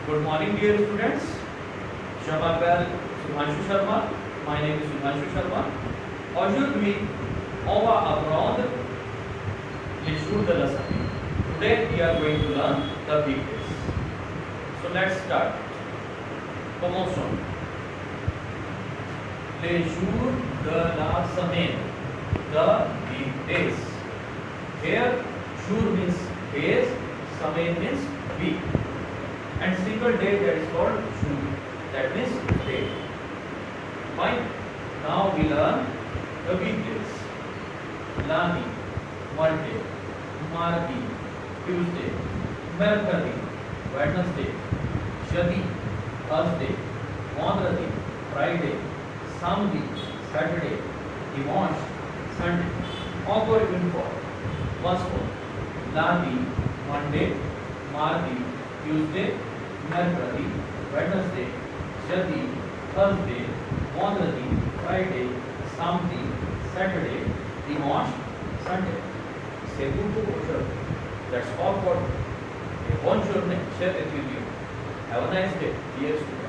Good morning, dear students. Je m'appelle Subhanshu Sharma. My name is Subhanshu Sharma. Aujourd'hui, on va apprendre les jours de la semaine. Today, we are going to learn the weekdays. So let's start. Commençons. Les jours de la semaine. The weekdays. Here, jour means days, semaine means week. And single day that is called jour. That means day. Fine. Now we learn the weekdays. Lundi, Monday, Mardi, Tuesday, Mercredi, Wednesday, Jeudi, Thursday, Vendredi, Friday, Samedi, Saturday, Dimanche, Sunday. Encore une fois. Once more. Lundi, Monday, Mardi, Tuesday, Mercredi, Wednesday, Jeudi, Thursday, Vendredi, Friday, Samedi, Saturday, Dimanche, Sunday. C'est tout pour aujourd'hui. That's all for a bonne journée. Share it with you. Have a nice day, dear students.